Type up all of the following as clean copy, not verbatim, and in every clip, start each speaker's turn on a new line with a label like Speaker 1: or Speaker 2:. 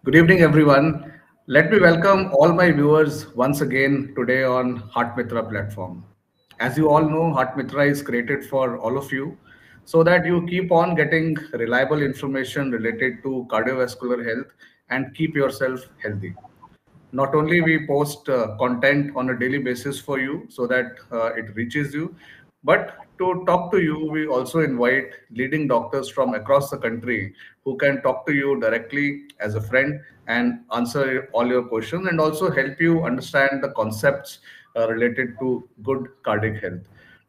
Speaker 1: Good evening, everyone. Let me welcome all my viewers once again today on Heart Mitra platform. As you all know, Heart Mitra is created for all of you so that you keep on getting reliable information related to cardiovascular health and keep yourself healthy. Not only we post content on a daily basis for you so that it reaches you, but to talk to you, we also invite leading doctors from across the country who can talk to you directly as a friend and answer all your questions and also help you understand the concepts related to good cardiac health.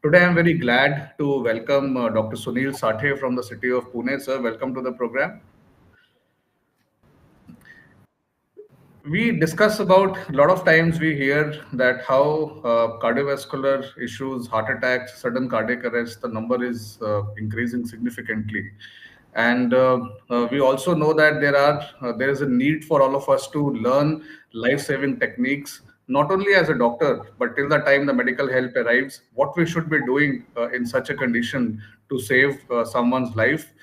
Speaker 1: Today, I'm very glad to welcome Dr. Sunil Sathe from the city of Pune. Sir, welcome to the program. We discuss about a lot of times we hear that how cardiovascular issues, heart attacks, sudden cardiac arrest, the number is increasing significantly. And we also know that there is a need for all of us to learn life-saving techniques, not only as a doctor, but till the time the medical help arrives, what we should be doing in such a condition to save someone's life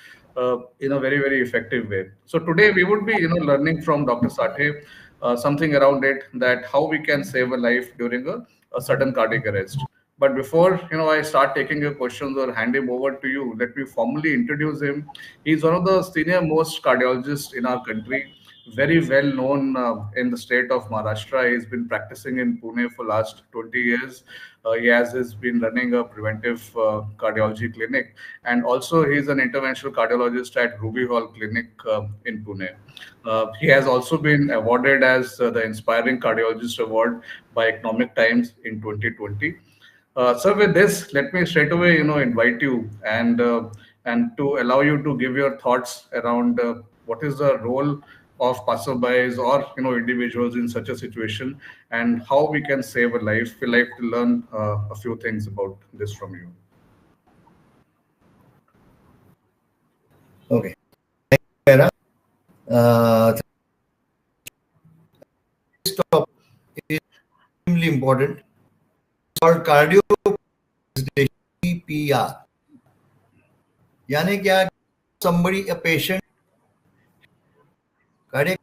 Speaker 1: in a very, very effective way. So today we would be, learning from Dr. Sathe something around it, that how we can save a life during a sudden cardiac arrest. But before I start taking your questions or hand him over to you, let me formally introduce him. He's one of the senior most cardiologists in our country, very well known in the state of Maharashtra. He's been practicing in Pune for last 20 years. He has been running a preventive cardiology clinic, and also he's an interventional cardiologist at Ruby Hall Clinic in Pune. He has also been awarded as the Inspiring Cardiologist Award by Economic Times in 2020. So with this, let me straight away, invite you and to allow you to give your thoughts around what is the role of passerbys or individuals in such a situation, and how we can save a life. We like to learn a few things about this from you.
Speaker 2: Okay. Mehra. This topic is extremely important. It's called cardio CPR. यानी क्या? Somebody, a patient, cardiac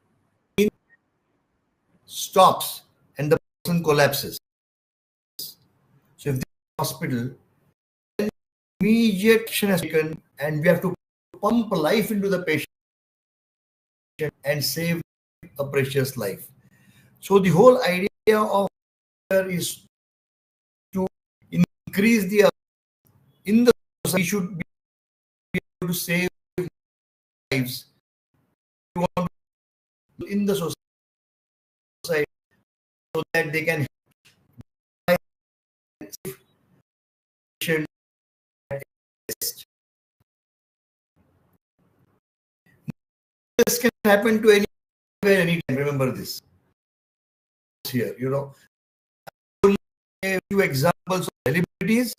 Speaker 2: stops and the person collapses. So if the hospital, then immediate action is taken and we have to pump life into the patient and save a precious life. So the whole idea of is to increase the in the society. We should be able to save lives. We want in the society so that they can save patient. This can happen to anywhere, anytime. Remember this here. A few examples of celebrities.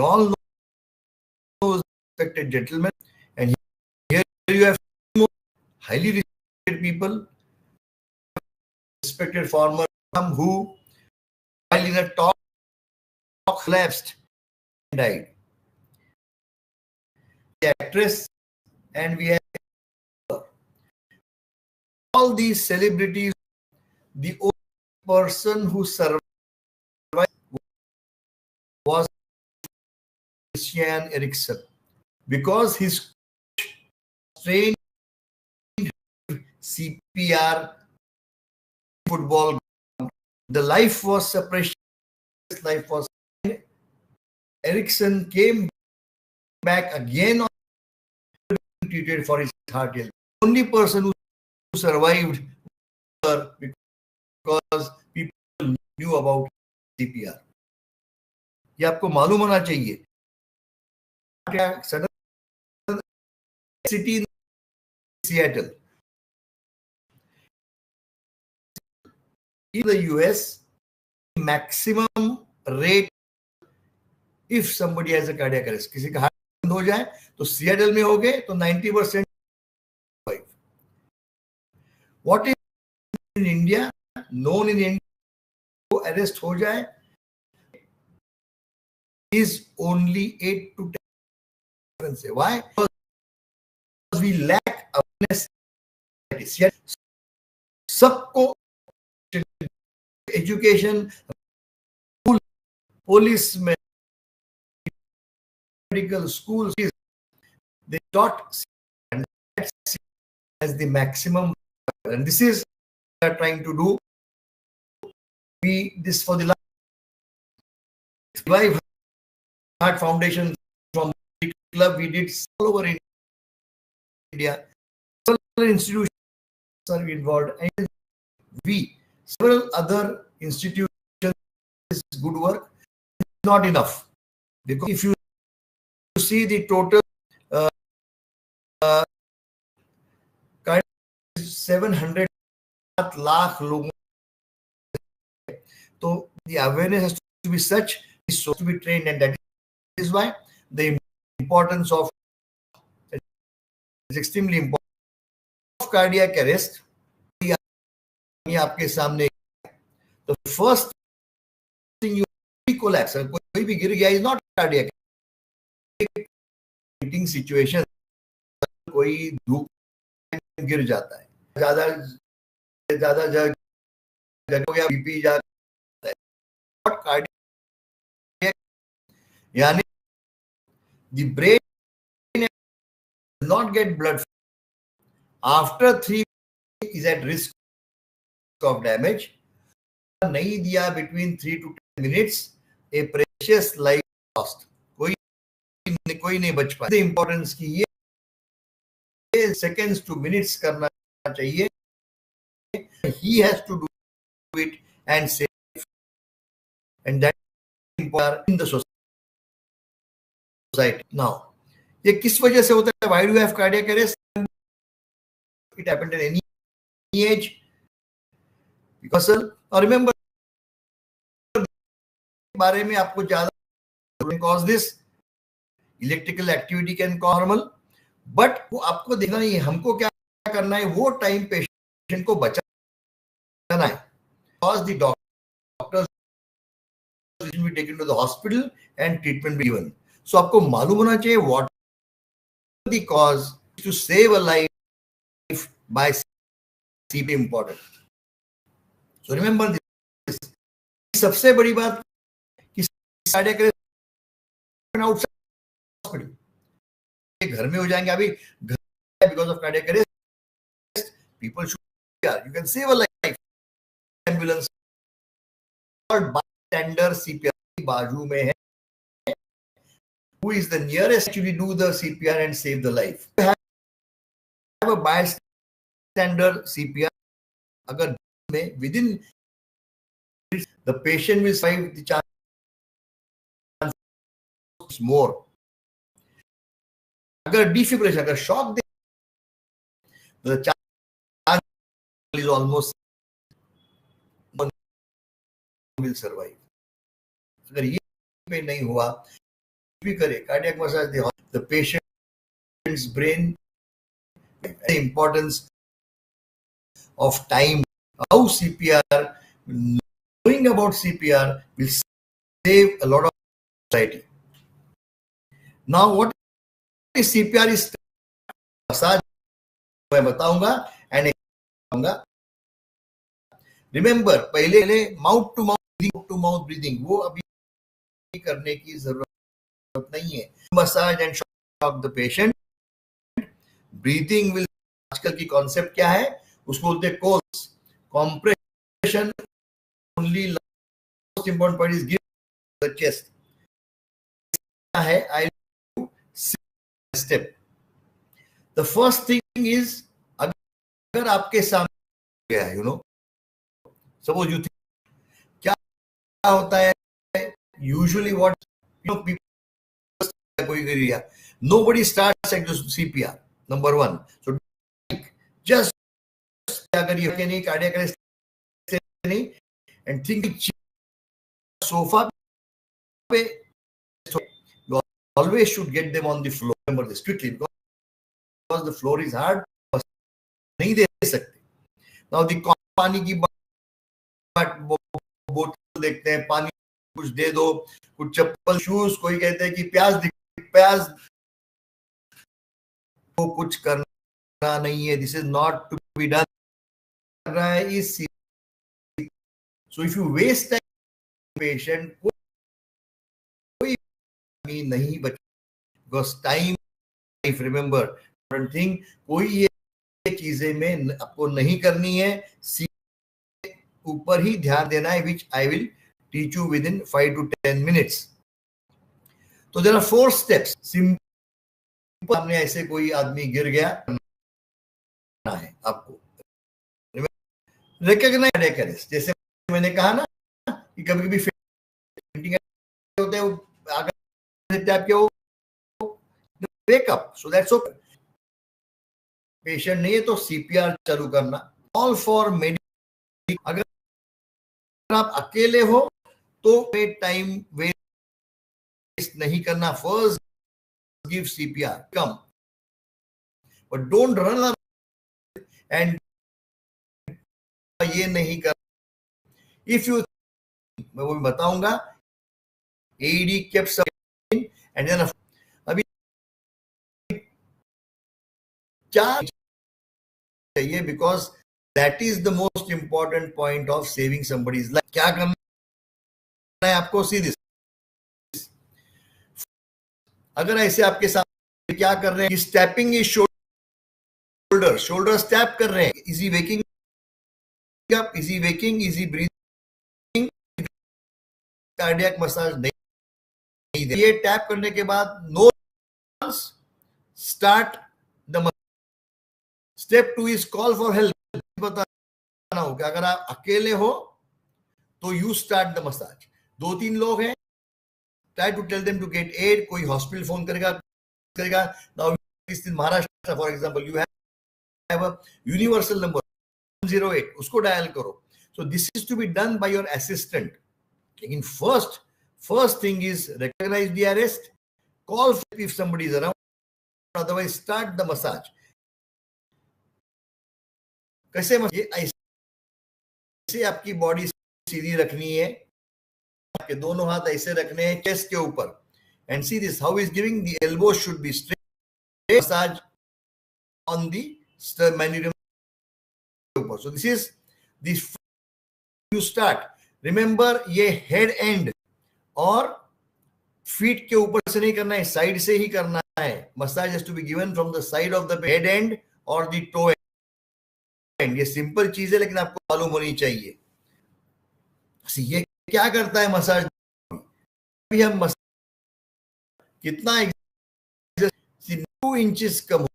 Speaker 2: All those respected gentlemen, and here you have more highly respected people, respected former who, while in a talk collapsed and died. The actress, and we have all these celebrities. The only person who survived was Christian Eriksen, because his trained CPR football. The life was a precious life was. Eriksen came back again on treated for his heart health. Only person who survived because people knew about CPR. ये आपको मालूम होना चाहिए. Sudden city in Seattle. In the US, maximum rate if somebody has a cardiac arrest, किसी का heart बंद हो जाए तो सियाटल में हो गए तो 90%. What is in India? Known in India, arrest हो जाए is only 8 to 10. Why? Because we lack awareness. सबको education, police, medical schools, they taught as the maximum, and this is what we are trying to do. This for the Live Heart Foundation from the club we did all over in India. Several institutions are involved, and several other institutions. This good work is not enough, because if you see the total 700 lakh लोगों, so the awareness has to be such, is to be trained, and that is why the importance of is extremely important. Of cardiac arrest, आपके सामने, the first thing you collapse, कोई भी गिर गया is not cardiac. Meeting situation, कोई धूप गिर जाता है, ज्यादा जग हो गया, बीपी जाता है, cardiac, यानी the brain does not get blood after 3 is at risk of damage. नहीं दिया between 3 to 10 minutes, a precious life lost. कोई नहीं बच पाए. The importance की ये seconds to minutes करना चाहिए. He has to do it and save, and that is important in the society. Now, ये किस वजह से होता है? Why do you have cardiac arrest? It happened at any age. Because remember, बारे में आपको ज्यादा cause this electrical activity can cause normal, but वो आपको देखना नहीं है. हमको क्या करना है? वो टाइम पेशेंट को बचाना है. Because the doctors will be taken to the hospital and treatment be given. So आपको मालूम होना चाहिए what the cause to save a life by CPR important. So remember this. सबसे बड़ी बात कि cardiac arrest outside hospital, घर में हो जाएंगे. अभी घर because of cardiac arrest, people should, you can save a life. Ambulance or bystander CPR बाजू में है, who is the nearest to do the CPR and save the life. You have a bystander CPR, अगर में within the patient will survive, the chance is more. अगर defibrillation, अगर shock, the chance is almost will survive. अगर ये पे नहीं हुआ, भी करे cardiac massage, the patient's brain, the importance of time, how CPR, knowing about CPR will save a lot of society. Now, what is CPR is massage, मैं बताऊंगा and बताऊंगा. Remember, पहले mouth to mouth breathing, वो अभी करने की जरूरत नहीं है. Massage and shock the patient. Breathing will, आजकल की concept क्या है? उसको बोलते हैं course. Compression, only most important part is give the chest. I do step. The first thing is, अगर आपके सामने गया, suppose you think, क्या होता है? Usually what people, कोई करिए, nobody starts at CPR. Number one, so just अगर you can cardiac arrest and think sofa पे, you always should get them on the floor. Remember this quickly, because the floor is hard, नहीं दे सकते. Now the पानी की बोतल देखते हैं, पानी कुछ दे दो, कुछ चप्पल, शूज, कोई कहते हैं कि प्याज को कुछ करना नहीं है, this is not to be done, कर रहा है इस, so if you waste time patient, कोई नहीं बच, because time, if remember thing, कोई ये चीजें में आपको नहीं करनी है, ऊपर ही ध्यान देना है, which I will teach you within 5 to 10 minutes. तो देयर आर 4 steps. सिंपल, हमने ऐसे कोई आदमी गिर गया है, आपको रिकॉग्नाइज करें, जैसे मैंने कहा ना कि कभी कभी फेंटिंग होते हैं, अगर टैप के वो wake up, so that's okay. Patient नहीं है तो सीपीआर चालू करना, ऑल फॉर मेडिक. अगर आप अकेले हो तो टाइम वेस्ट नहीं करना, first give CPR, come, but don't run and ये नहीं कर. इफ यू, मैं वो बताऊंगा, एडी केप्ट एंड देन अभी चार चाहिए, because that is the most important point of saving somebody's life. क्या करना है आपको, सी दिस. अगर ऐसे आपके साथ क्या कर रहे हैं, स्टैपिंग इज शोल्डर स्टैप कर रहे हैं, easy waking up, easy waking, easy breathing, cardiac massage नहीं दे. ये टैप करने के बाद know start the. Step 2 is call for help. बताना हो कि अगर आप अकेले हो तो यू स्टार्ट द मसाज. 2-3 लोग हैं, try to tell them to get aid. कोई हॉस्पिटल फोन करेगा. Now in Maharashtra for example, you have a universal number 108, उसको डायल करो. So this is to be done by your assistant. लेकिन first thing is recognise the arrest, call if somebody is around, otherwise start the massage. कैसे ये ऐसे आपकी body सीधी रखनी है, आपके दोनों हाथ ऐसे रखने हैं चेस्ट के ऊपर, and see this how is giving. The elbow should be straight, massage on the sternum ऊपर. सो this is this you start. Remember, ये हेड एंड और फीट के ऊपर से नहीं करना है, साइड से ही करना है. Massage has to be given from the side of the head and और द टो एंड. ये सिंपल चीज है लेकिन आपको मालूम होनी चाहिए. ये क्या करता है मसाज, अभी हम मसाज कितना 2 इंचेस कम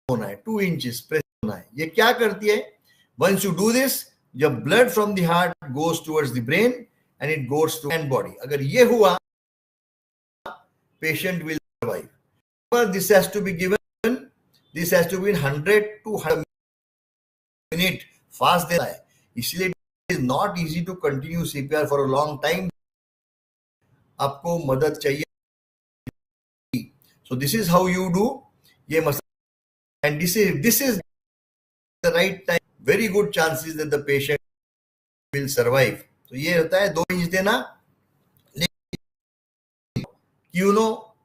Speaker 2: होना है, 2 इंचेस प्रेस होना है. ये क्या करती है, वंस यू डू दिस, जब blood from the heart goes towards the brain and it goes to and body. अगर ये हुआ, patient will survive. But this has to be given, this has to be 100 to 100 minute fast देना है. इसलिए it is not easy to continue CPR for a long time. आपको मदद चाहिए. So this is how you do ये massage, and this is the right time. Very good chances that the patient will survive. तो ये होता है 2 inch देना.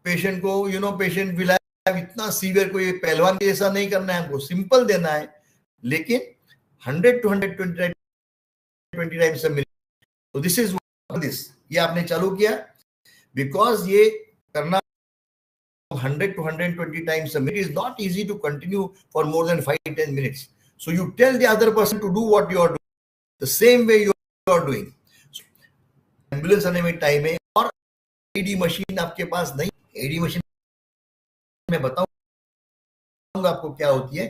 Speaker 2: Patient को पेशेंट विल हैव इतना सीवियर, कोई पहलवान के जैसा नहीं करना है हमको, सिंपल देना है, लेकिन 100 to 120 टाइम्स अ मिनट. तो दिस इज दिस, ये आपने चालू किया, बिकॉज ये करना 100 to 120 times a minute is not easy to continue for more than 5-10 minutes. So you tell the other person to do what you are doing the same way you are doing. So, ambulance आने में time है, और AD machine आपके पास नहीं. AD machine मैं बताऊंगा आपको क्या होती है.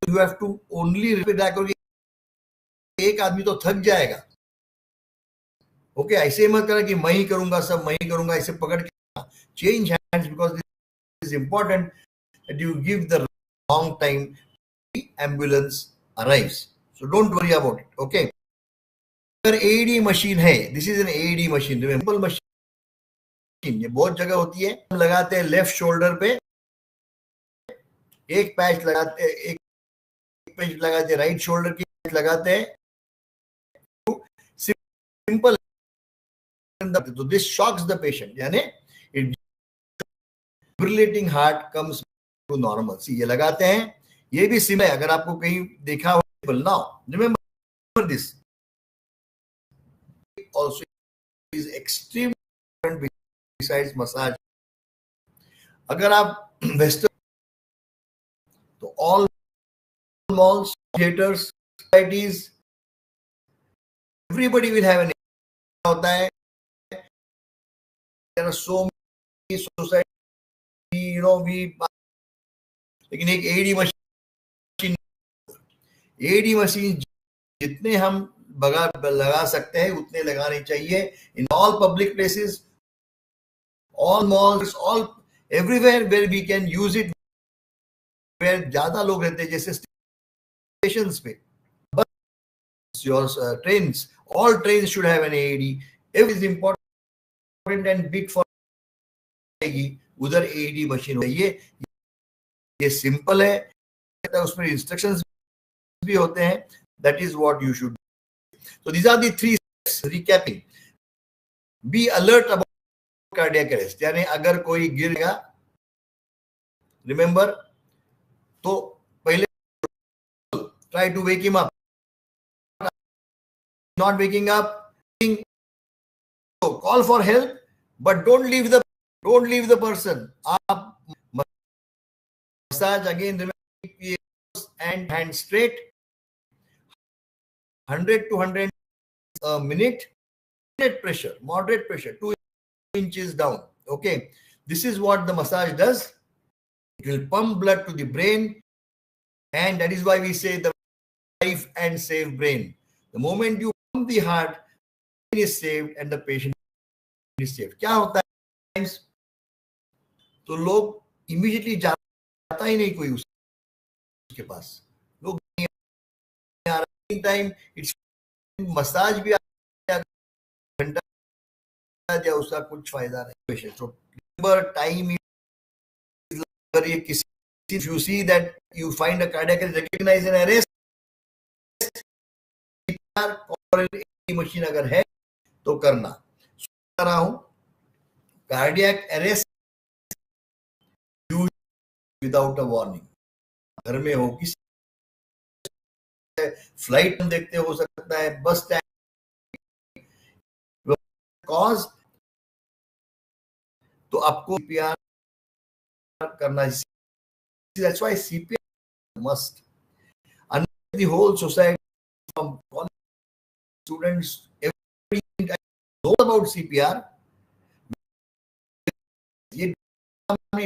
Speaker 2: You have to only repeat. एक आदमी तो थक जाएगा. ओके, ऐसे मत करा कि मैं ही करूंगा, सब मैं ही करूंगा, ऐसे पकड़ के. Change hands, because is important that you give the long time the ambulance arrives. So don't worry about it. Okay, अगर AED मशीन है, this is an AED machine, simple machine, ये बहुत जगह होती है. हम लगाते हैं लेफ्ट शोल्डर पे, एक पैच लगाते, एक पैच लगाते, राइट शोल्डर की लगाते हैं. सिंपल तो दिस शॉक्स द पेशेंट, यानी it fibrillating heart comes to normal. See, ये लगाते हैं, ये भी सिम है, अगर आपको कहीं देखा हो now, remember this also is extremely important besides massage. अगर आप वेस्टर्न, तो all malls, theaters, societies, everybody will have an होता है. There are so many society, you know, लेकिन एक एडी मशीन जितने हम लगा सकते हैं उतने लगाने चाहिए in all public places, all malls, all everywhere where we can use it, where ज्यादा लोग रहते हैं, जैसे स्टेशंस पे, bus, your trains, all trains should have an AD. Every is important and big for उधर एडी मशीन चाहिए. ये simple है, उसमें इंस्ट्रक्शंस भी होते हैं. That is what you should. So these are the 3 steps. Recapping: be alert about cardiac arrest, यानी अगर कोई गिर गया, remember, तो पहले try to wake him up. Not waking up, so call for help, but don't leave the person. आप massage again, remember, keep ears and hands straight, 100 to 100 a minute. Moderate pressure, 2 inches down. Okay, this is what the massage does. It will pump blood to the brain, and that is why we say the life and save brain. The moment you pump the heart, brain is saved and the patient is saved. क्या होता है, तो लोग immediately जाता ही नहीं कोई उसके पास, लोग टाइम इट्स मसाज भी घंटा या उसका कुछ फायदा नहीं. So remember, time is, अगर ये किसी, if you see that you find a cardiac arrest, recognize an arrest, और मशीन अगर है तो करना. सुन रहा हूं, cardiac arrest without a warning, घर में हो, किसी फ्लाइट में देखते हो सकता है, बस स्टैंड, कॉज, तो आपको CPR करना है. That's why CPR must. And the whole society, from college students, everybody knows about CPR. ये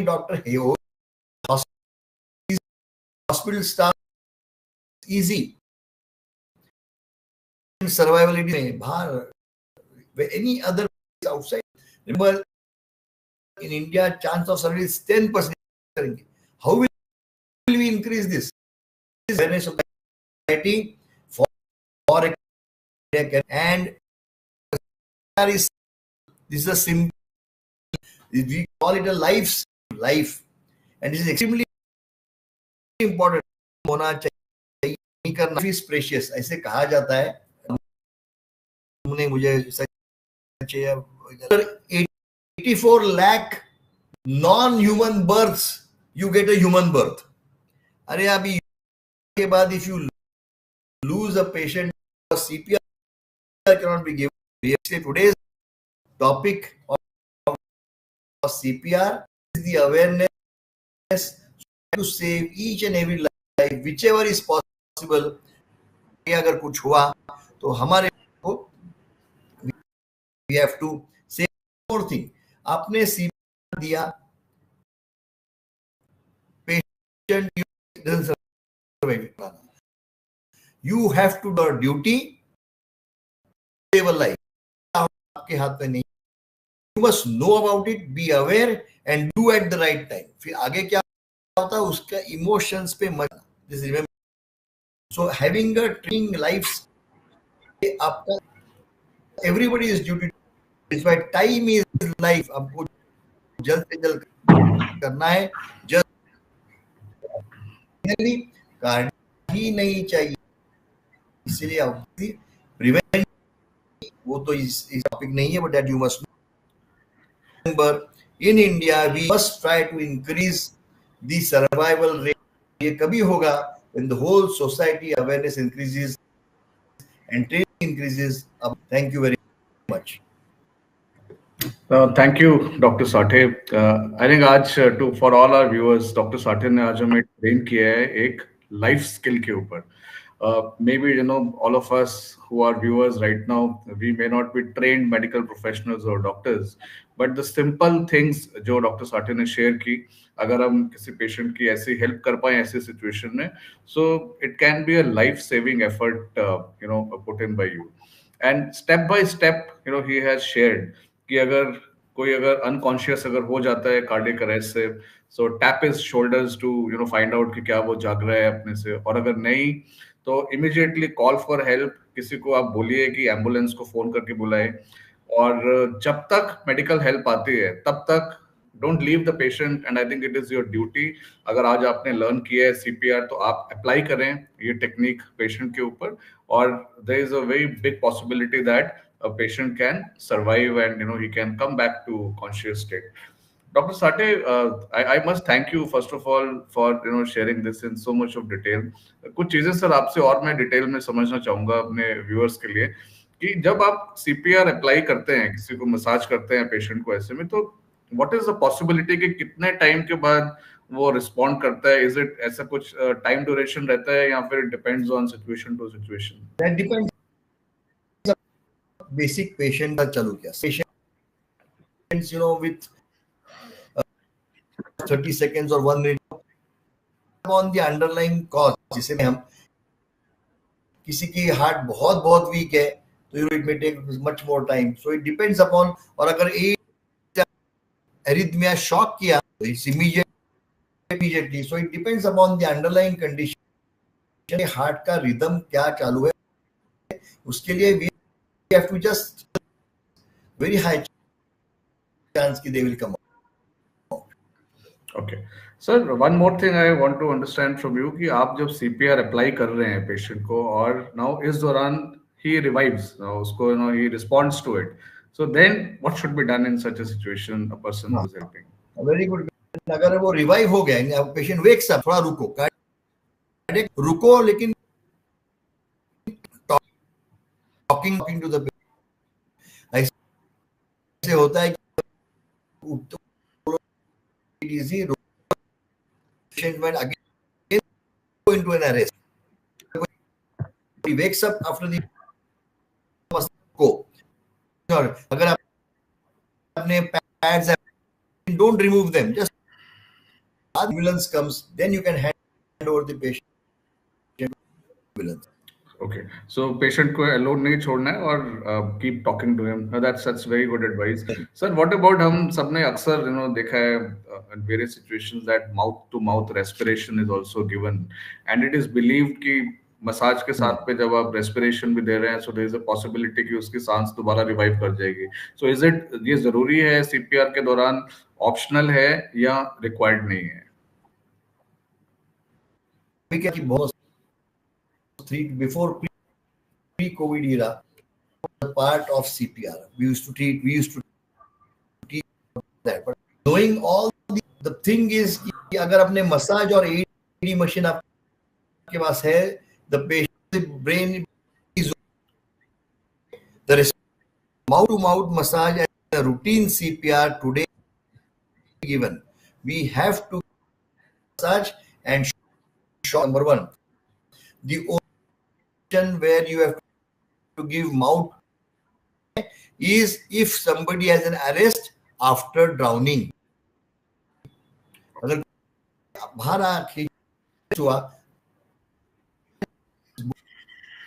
Speaker 2: डॉक्टर है हो, हॉस्पिटल स्टाफ easy. Survivability में बाहर, any other outside. Remember, in India, chance of survival is 10%. How will we increase this? This is awareness of society for and this is a simple, we call it a life, and this is extremely important. होना चाहिए, नहीं करना is precious, ऐसे कहा जाता है. तुमने मुझे 84 lakh non-human births, you get a human birth. अरे अभी के बाद if you lose a patient, CPR cannot be given. Today's topic of CPR is the awareness to save each and every life, whichever is possible. अगर कुछ हुआ तो हमारे को, we have to say more thing. आपने CPR दिया, patient doesn't survive. You have to do your duty, save a life. आपके हाथ में नहीं. You must know about it, be aware and do at the right time. फिर आगे क्या होता है उसका emotions पे मत. Just remember. So having a training life, आपका everybody is duty. It's why time is life. आपको जल्द से जल्द करना है. जल्द ही नहीं चाहिए, इसलिए प्रिवेंट वो तो इस टॉपिक नहीं है, but that you must remember, in India we must try to increase the survival rate. ये कभी होगा when the whole society awareness increases and training increases. Thank you very much.
Speaker 1: Thank you, Dr. Sathe. I think आज to for all our viewers, Dr. Sathe ने आज हमें train किया है एक life skill के ऊपर. Maybe all of us who are viewers right now, we may not be trained medical professionals or doctors, but the simple things जो doctor Sathe ने शेयर की, अगर हम किसी पेशेंट की ऐसी हेल्प कर पाए ऐसी सिचुएशन में, so it can be a life saving effort put in by you. And step by step he has shared कि अगर कोई अगर अनकॉन्शियस अगर हो जाता है कार्डियक अरेस्ट से, so tap his shoulders to find out कि क्या वो जाग रहा है अपने से, और अगर नहीं तो इमिडिएटली कॉल फॉर हेल्प, किसी को आप बोलिए कि एम्बुलेंस को फोन करके बुलाए, और जब तक मेडिकल हेल्प आती है तब तक don't leave the patient, and I think it is your duty. अगर आज आपने लर्न किया है सीपीआर तो आप अप्लाई करें ये टेक्निक पेशेंट के ऊपर, और there is a very big possibility that a patient can survive and he can come back to conscious state. Dr. Sathe, I must thank you first of all for sharing this in so much of detail. कुछ चीजें sir आपसे और मैं detail में समझना चाहूंगा अपने viewers के लिए, कि जब आप सीपीआर अप्लाई करते हैं, किसी को मसाज करते हैं पेशेंट को ऐसे में, तो व्हाट इज द पॉसिबिलिटी कि कितने टाइम के बाद वो रिस्पॉन्ड करता है? इज इट ऐसा कुछ टाइम ड्यूरेशन रहता है या फिर depends on situation to situation?
Speaker 2: That depends basic patient का चालू किया. Patients with 30 seconds or 1 minute on the underlying cause. जिसे में हम किसी की हार्ट बहुत बहुत वीक है तो it may take much more time, so it depends upon. और अगर एक एरिथमिया शॉक किया तो it's immediately, so it depends upon the underlying condition. Heart का रिदम क्या चालू है, उसके लिए we have to just very high chance कि they will come.
Speaker 1: Okay sir, one more thing I want to understand from you कि आप जब सीपीआर अप्लाई कर रहे हैं पेशेंट को, और नाउ इस दौरान ही रिवाइव्स, उसको ही responds to it, so then what should be done in such a situation, a person who is helping?
Speaker 2: Very good. अगर वो रिवाइव हो गया, पेशेंट वेक्स अप, थोड़ा रुको, रुको, लेकिन टॉकिंग टू द, ऐसे होता है कि easy patient when again go into an arrest. He wakes up after the must go. Sure. अगर आपने pads have, don't remove them. Just ambulance comes, then you can hand over the patient to ambulance.
Speaker 1: Okay, so patient को alone नहीं छोड़ना है और keep talking to him. That's very good advice. Sir, what about, हम सबने अक्सर देखा है in various situations that mouth to mouth respiration is also given, and it is believed कि मसाज के साथ पे जब आप रेस्पिरेशन भी दे रहे हैं, so there is a possibility कि उसकी सांस दोबारा रिवाइव कर जाएगी. सो इज इट, ये जरूरी है सीपीआर के दौरान, ऑप्शनल है या रिक्वायर्ड नहीं है?
Speaker 2: बहुत before pre-COVID era, the part of CPR we used to teach that, but knowing all the thing is कि अगर अपने मसाज और एडी मशीन आपके पास है, the patient brain is the mouth to mouth massage as a routine CPR today given. We have to massage and shock. Number one, the option where you have to give mouth is if somebody has an arrest after drowning. अगर बाहर आके हुआ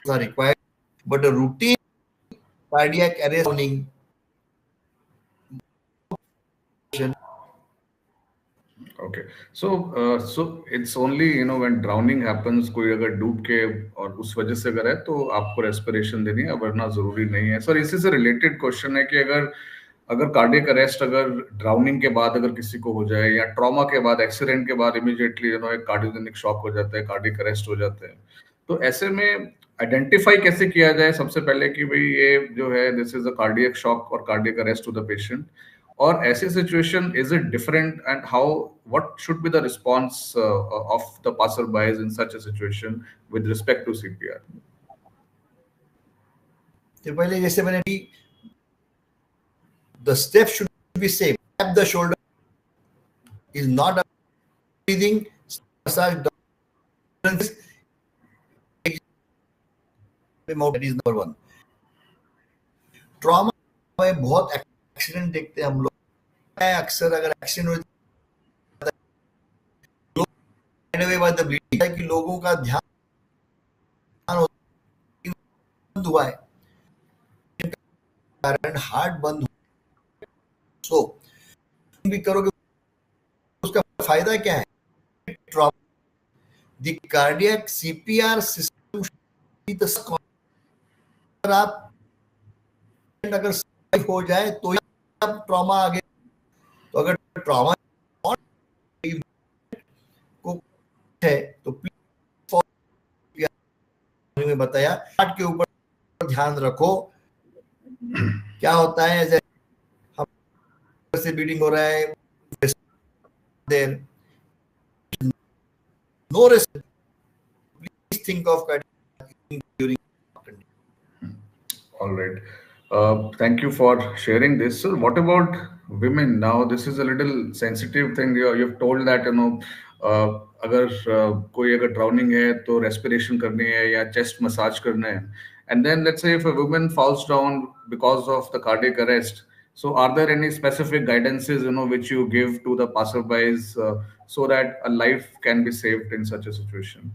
Speaker 2: required, but a routine cardiac arrest drowning.
Speaker 1: Okay, so it's only when drowning happens, कोई अगर डूब के और उस वजह से अगर है तो आपको रेस्पिरेशन देनी है, वरना जरूरी नहीं है. सर, इसी से रिलेटेड क्वेश्चन है कि अगर अगर कार्डियक अरेस्ट अगर ड्राउनिंग के बाद अगर किसी को हो जाए, या ट्रॉमा के बाद, एक्सीडेंट के बाद इमीडिएटली एक कार्डियोजेनिक शॉक हो जाता है, कार्डियक अरेस्ट हो जाता है, तो ऐसे में आइडेंटिफाई कैसे किया जाए सबसे पहले कि भाई ये जो है this is a cardiac shock और cardiac arrest to the patient, और ऐसी situation is it different and how what should be the response of the passersby in such a situation with respect to CPR?
Speaker 2: तो पहले जैसे मैंने the step should be same. Tap the shoulder is not a breathing massage. That is number one. Trauma में बहुत accident देखते हैं हम लोग, अक्सर अगर एक्सीडेंट हो द ब्लीडिंग है कि लोगों का ध्यान बंद हुआ है, कारण हार्ट बंद, सो भी करोगे उसका फायदा क्या है? Trauma, the cardiac CPR system, आप अगर हो जाए तो अब ट्रॉमा आगे, तो अगर ट्रॉमा को है तो प्लीज में बताया हार्ट के ऊपर ध्यान रखो। क्या होता है जैसे हम से ब्लीडिंग हो रहा है, there no risk, please think of during.
Speaker 1: All right. Thank you for sharing this. So, what about women now? This is a little sensitive thing. You've told that अगर कोई अगर ड्राउनिंग है तो रेस्पिरेशन करनी है या चेस्ट मसाज करना है, and then let's say if a woman falls down because of the cardiac arrest, so are there any specific guidances which you give to the passerbys so that a life can be saved in such a situation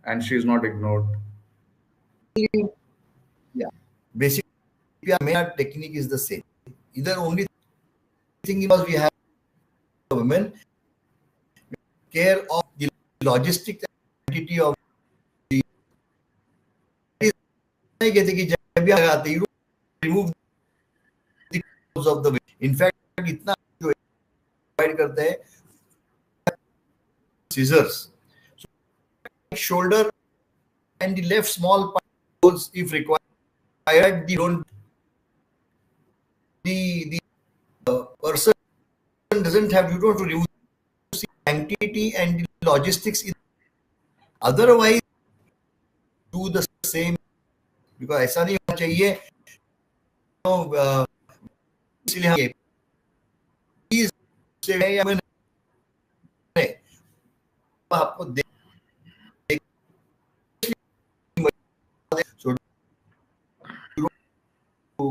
Speaker 1: and she is not ignored?
Speaker 2: Yeah, basically our technique is the same. Either only thing is we have women care of the logistic entity of the, नहीं कहते कि जब भी आते you remove the cause of the way. In fact इतना जो provide करते हैं scissors, so shoulder and the left small part goes if required. The don't the person doesn't have, you don't have to remove the sanctity and the logistics. Otherwise do the same, because ऐसा नहीं होना चाहिए इसलिए हम please से या मैंने आपको देख so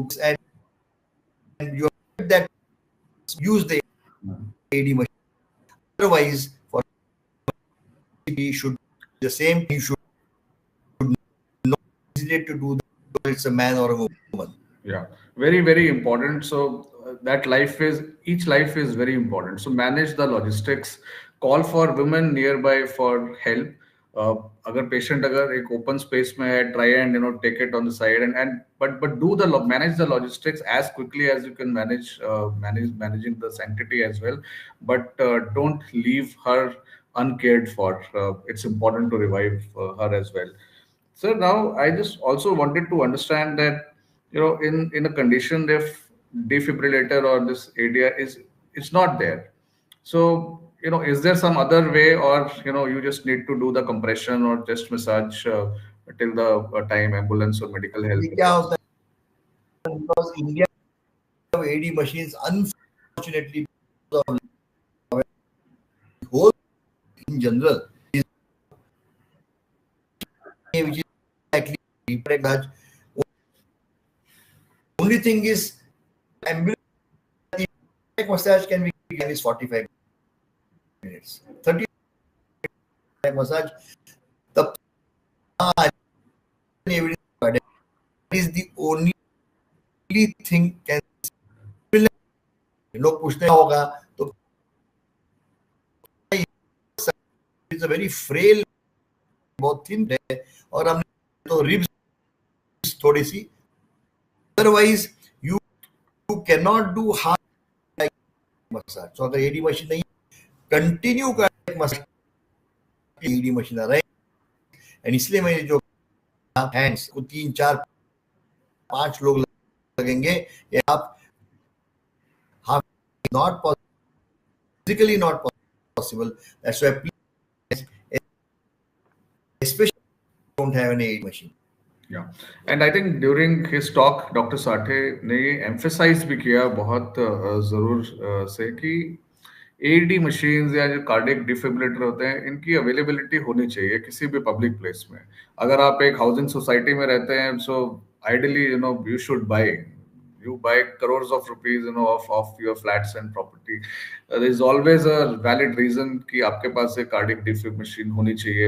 Speaker 2: and you that use the AD machine. Otherwise for he should the same, he should not hesitate to do that, it's a man or a woman.
Speaker 1: Yeah, very, very important. So that each life is very important. So manage the logistics, call for women nearby for help. अगर patient अगर एक open space में है, try and take it on the side and but do the manage the logistics as quickly as you can managing the sanctity as well, but don't leave her uncared for. It's important to revive her as well. So now I just also wanted to understand that in a condition if defibrillator or this ADR is it's not there. So is there some other way, or you just need to do the compression or just massage till the time ambulance or medical help
Speaker 2: क्या
Speaker 1: comes?
Speaker 2: होता है, because India have AD machines unfortunately whole in general is which is likely only thing is ambulance massage can be given is 45 minutes 30 massage the is the only thing can लोग पूछते होगा तो it's a very frail, बहुत thin है और हमने तो ribs थोड़ी सी, otherwise you can not do hard massage. तो अगर एडी मशीन नहीं कंटिन्यू कर मसाज एडी मशीन आ रहा है, एंड इसलिए मैंने जो हैंड्स को 3 4 5 लोग लगेंगे, आप not physically not possible. That's why please, especially don't have an AED machine.
Speaker 1: Yeah, and I think during his talk, Dr. Sathe ने ये emphasize भी किया बहुत जरूर से कि एडी मशीन्स या जो कार्डियक डिफिब्रिलेटर होते हैं इनकी अवेलेबिलिटी होनी चाहिए किसी भी पब्लिक प्लेस में। अगर आप एक हाउसिंग सोसाइटी में रहते हैं so ideally you should buy you buy crores of rupees of your flats and property. There is always a valid reason कि आपके पास एक कार्डियक डिफिब मशीन होनी चाहिए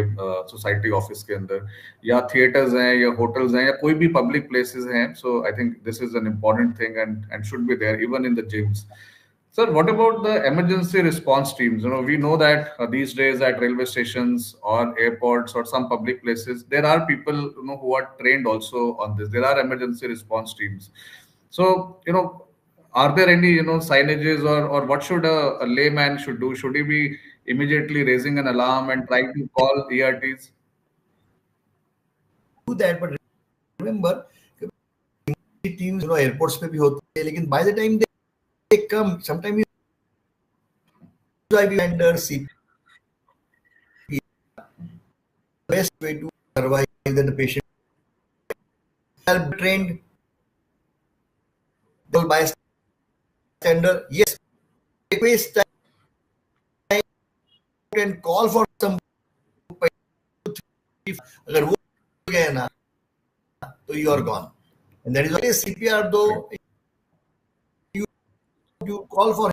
Speaker 1: सोसाइटी ऑफिस के अंदर या थिएटर्स हैं या होटल्स हैं या कोई भी पब्लिक प्लेसेस हैं। So I think this is an important thing and should be there even in the gyms. Sir, what about the emergency response teams? We know that these days at railway stations or airports or some public places, there are people who are trained also on this. There are emergency response teams. So, are there any signages or what should a layman should do? Should he be immediately raising an alarm and trying to call ERTs?
Speaker 2: Do that, but remember, teams airports पे भी होते हैं, लेकिन by the time they come, sometimes IV vendor CPR, best way to survive that the patient are trained. They'll bystander, yes, waste time and call for some. अगर वो गए ना तो you are gone, and that is why CPR though you call for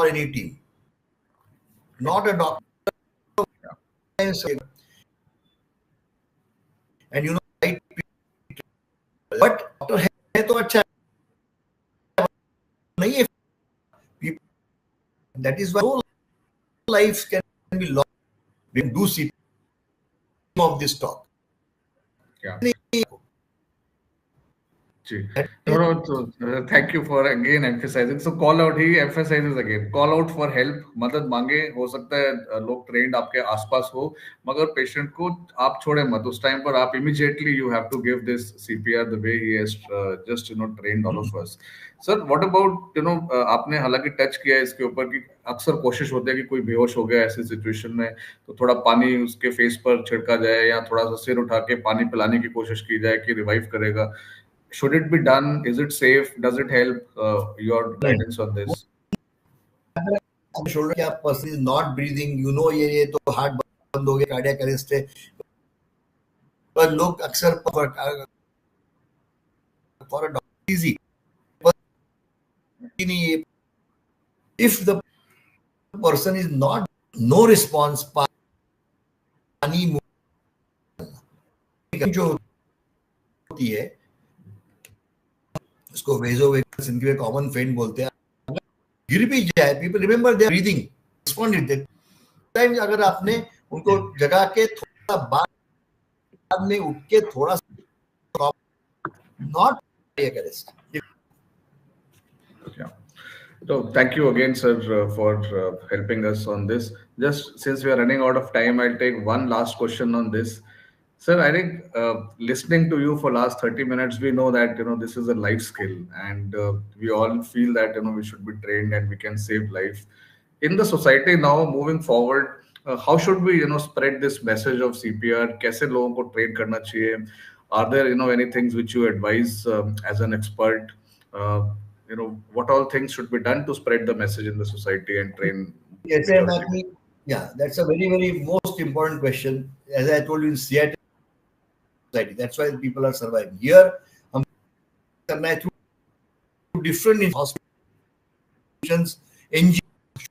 Speaker 2: any team, not a doctor, and right, but doctor है तो अच्छा नहीं है, that is why no lives can be lost. We can do CPR of this talk.
Speaker 1: Yeah. Thank you for again emphasizing. So call out, he emphasizes again, call out for help, मदद मांगे। हो सकता है लोग trend आपके आसपास हो मगर पेशेंट को आप छोड़े मत उस टाइम पर। आप immediately you have to give this CPR the way he has just trained all of us. Sir what about आपने हालांकि टच किया है इसके ऊपर कि अक्सर कोशिश होती है कि कोई बेहोश हो गया ऐसी सिचुएशन में तो थोड़ा पानी उसके फेस पर छिड़का जाए या थोड़ा सा सिर उठा के पानी पिलाने की कोशिश की जाए कि रिवाइव करेगा। Should it be done? Is it safe? Does it help? Your guidance on this?
Speaker 2: Shoulder क्या person is not breathing, ये तो हार्ट बंद हो गया, कार्डियक अरेस्ट है, पर लोग अक्सर फॉर अ डॉक्टर इजी नहीं, if the person is not no response, पानी जो होती है उसको वेजोवेगस इनके कॉमन फेंट बोलते हैं, गिर भी जाए people remember their breathing responded that time. अगर आपने उनको जगा के थोड़ा बाद में उठ के थोड़ा not arrest.
Speaker 1: Yeah. So thank you again, sir, for helping us on this. Just since we are running out of time, I'll take one last question on this. Sir, I think listening to you for last 30 minutes, we know that this is a life skill, and we all feel that we should be trained and we can save life. In the society now, moving forward, how should we spread this message of CPR? कैसे लोगों को train करना चाहिए? Are there any things which you advise as an expert? What all things should be done to spread the message in the society and train majority?
Speaker 2: Yeah, that's a very, very most important question. As I told you, in Seattle society, that's why people are surviving. Here, through different hospitals, NGOs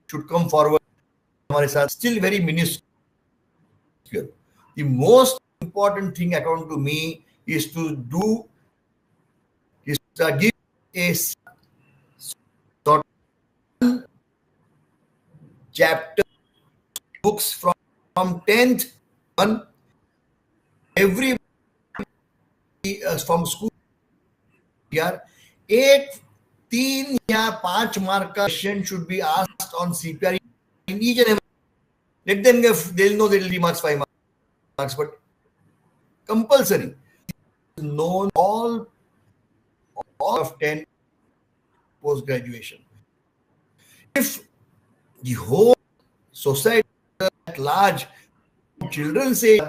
Speaker 2: should come forward. Still very minuscule. The most important thing, according to me, is to give a sort of chapter books from 10th on every from school here 3 या 5 mark question should be asked on CPR in each and every. Let them give, they'll know they'll be marks 5 marks, but compulsory. Known all of 10 post graduation. If the whole society at large, children say,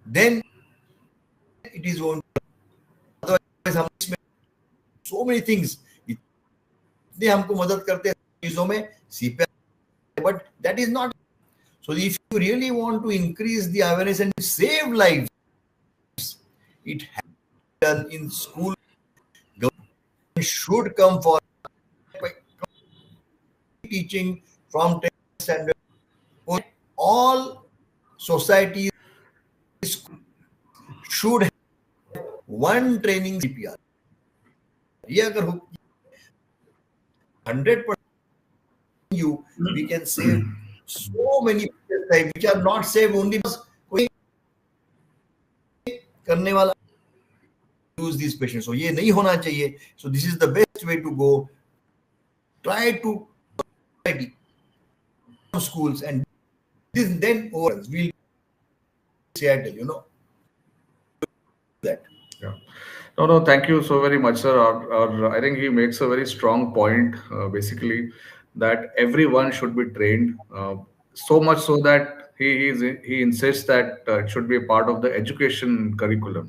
Speaker 2: then it is going. Otherwise, हम इसमें so many things. इतने हमको मदद करते हैं चीजों में CPR, but that is not. So if you really want to increase the awareness and save lives, it has to be done in school. Government should come for teaching from 10th standard. All societies should have one training CPR. ये अगर 100% you, we can save so many lives which are not saved only because कोई करने वाला use these patients. So ये नहीं होना चाहिए. So this is the best way to go. Try to schools and this then over we'll Seattle, that.
Speaker 1: Yeah. No, thank you so very much, sir. I think he makes a very strong point, basically, that everyone should be trained, so much so that he insists that it should be a part of the education curriculum,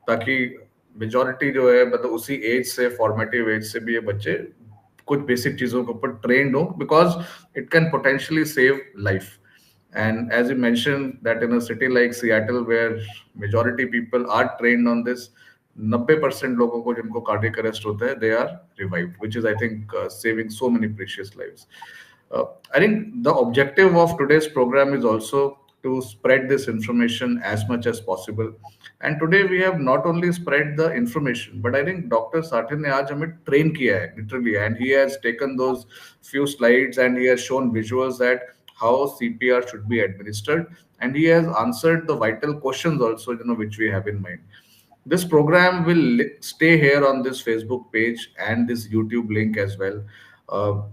Speaker 1: ताकि majority जो है मतलब उसी as से formative as से भी ये बच्चे कुछ बेसिक चीजों के ऊपर trained हो, because it can potentially save life. And as you mentioned, that in a city like Seattle, where majority people are trained on this, 90% लोगों को जिनको cardiac arrest होता है, they are revived, which is, I think, saving so many precious lives. I think the objective of today's program is also to spread this information as much as possible. And today we have not only spread the information, but I think Dr. Sathe ने आज हमें train किया है, literally, and he has taken those few slides and he has shown visuals that how CPR should be administered, and he has answered the vital questions also, which we have in mind. This program will stay here on this Facebook page and this YouTube link as well. Uh,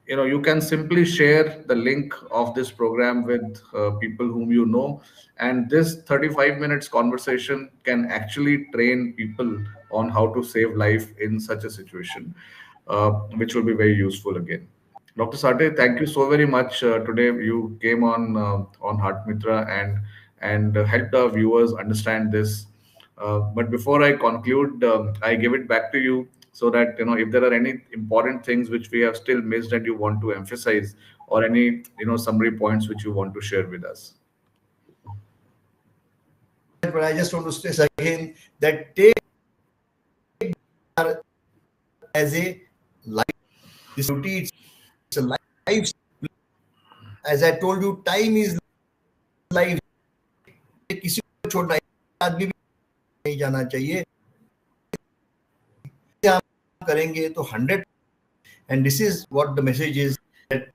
Speaker 1: you can simply share the link of this program with people whom you know, and this 35 minutes conversation can actually train people on how to save life in such a situation, which will be very useful again. Dr. Sathe, thank you so very much. Today you came on Heart Mitra and helped our viewers understand this. But before I conclude, I give it back to you so that if there are any important things which we have still missed that you want to emphasize, or any summary points which you want to share with us.
Speaker 2: But I just want to stress again that take as a life. This duty, it's a life. As I told you, time is life. किसी को छोड़ना आदमी भी नहीं जाना चाहिए. आप करेंगे तो 100, and this is what the message is, that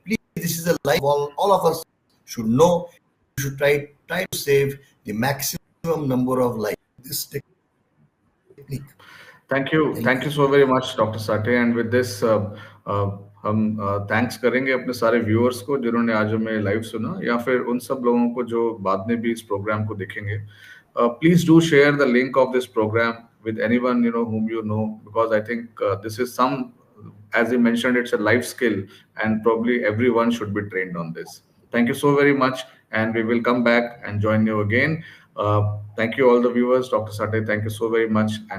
Speaker 2: please, this is a life all of us should know. You should try to save the maximum number of lives. This technique.
Speaker 1: Thank you so very much, Dr. Sathe. And with this, हम thanks करेंगे अपने सारे viewers को जिन्होंने आज हमें live सुना, या फिर उन सब लोगों को जो बाद में भी इस प्रोग्राम को देखेंगे. Please do share the link of this program with anyone whom you know, because I think this is as you mentioned, it's a life skill, and probably everyone should be trained on this. Thank you so very much, and we will come back and join you again. Thank you all the viewers. Dr. Sathe, thank you so very much. And